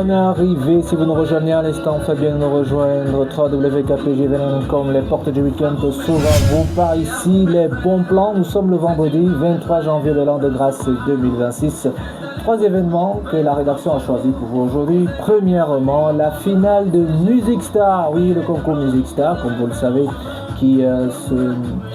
bonne arrivée. Si vous nous rejoignez à l'instant, faites bien nous rejoindre. www.kpg.com. Les portes du week-end s'ouvrent à vous. Par ici, les bons plans. Nous sommes le vendredi 23 janvier de l'an de grâce 2026. Trois événements que la rédaction a choisi pour vous aujourd'hui. Premièrement, la finale de Music Star. Oui, le concours Music Star, comme vous le savez, qui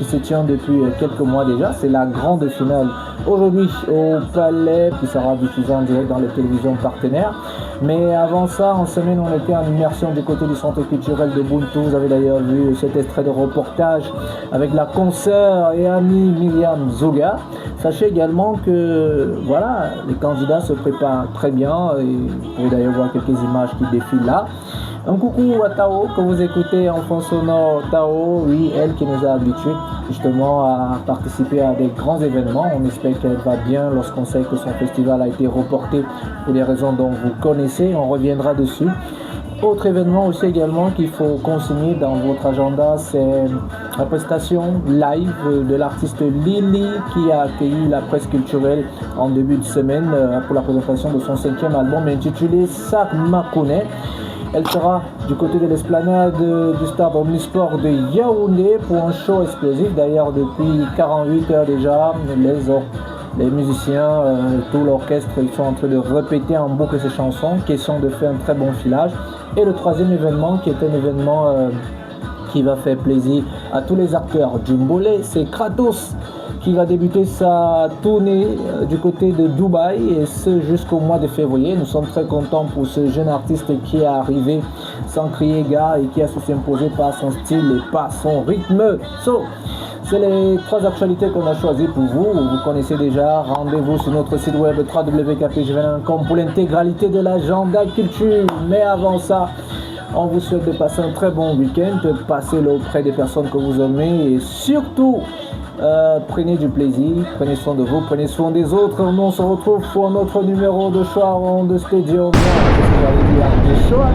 se tient depuis quelques mois déjà. C'est la grande finale aujourd'hui au Palais qui sera diffusée en direct dans les télévisions partenaires. Mais avant ça, en semaine, on était en immersion du côté du centre culturel de Buntu. Vous avez d'ailleurs vu cet extrait de reportage avec la consoeur et amie Myriam Zoga. Sachez également que voilà, les candidats se préparent très bien et vous pouvez d'ailleurs voir quelques images qui défilent là. Un coucou à Tao que vous écoutez en fond sonore. Tao, oui, elle qui nous a habitués justement à participer à des grands événements. On espère qu'elle va bien lorsqu'on sait que son festival a été reporté pour des raisons dont vous connaissez. On reviendra dessus. Autre événement aussi également qu'il faut consigner dans votre agenda, c'est la prestation live de l'artiste Lily qui a accueilli la presse culturelle en début de semaine pour la présentation de son 5e album intitulé Sak Makone. Elle sera du côté de l'esplanade du stade omnisport de Yaoundé pour un show explosif. D'ailleurs, depuis 48 heures déjà, les musiciens, tout l'orchestre, ils sont en train de répéter en boucle ces chansons, question de faire un très bon filage. Et le troisième événement, qui est un événement qui va faire plaisir à tous les acteurs du Mbolé, c'est Kratos qui va débuter sa tournée du côté de Dubaï et ce jusqu'au mois de février. Nous sommes très contents pour ce jeune artiste qui est arrivé sans crier gare et qui a su s'imposer par son style et par son rythme. C'est les trois actualités qu'on a choisies pour vous. Vous connaissez déjà. Rendez-vous sur notre site web www.kpg.com pour l'intégralité de l'agenda culture. Mais avant ça, on vous souhaite de passer un très bon week-end, passez-le auprès des personnes que vous aimez et surtout, prenez du plaisir, prenez soin de vous, prenez soin des autres. Nous on se retrouve pour notre numéro de Choix de Stadium. De Choix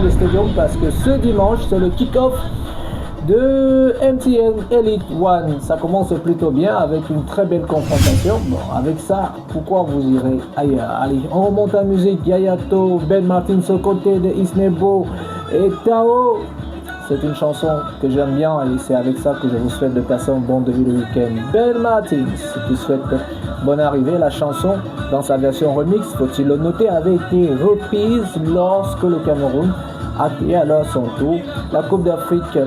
de Stadium parce que ce dimanche, c'est le kick-off de MTN Elite One. Ça commence plutôt bien avec une très belle confrontation. Bon, avec ça, pourquoi vous irez ailleurs? Allez, on remonte à musique. Yayato, Ben Martin, ce côté de Isnebo et Tao. C'est une chanson que j'aime bien et c'est avec ça que je vous souhaite de passer un bon début de week-end. Ben Martin, qui souhaite bonne arrivée. La chanson, dans sa version remix, faut-il le noter, avait été reprise lorsque le Cameroun a accueilli alors son tour la Coupe d'Afrique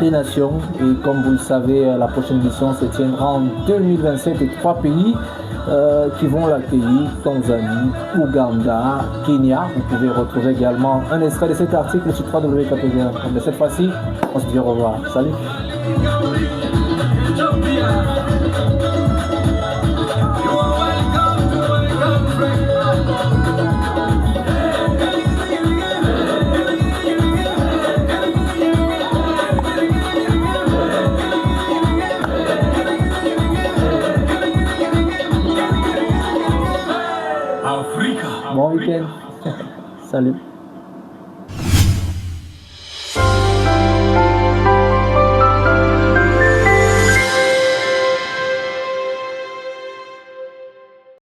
des Nations. Et comme vous le savez, la prochaine édition se tiendra en 2027 et 3 pays qui vont l'accueillir: Tanzanie, Ouganda, Kenya. Vous pouvez retrouver également un extrait de cet article sur www.kpg.com. Mais cette fois-ci, on se dit au revoir. Salut. Bon week-end. Salut.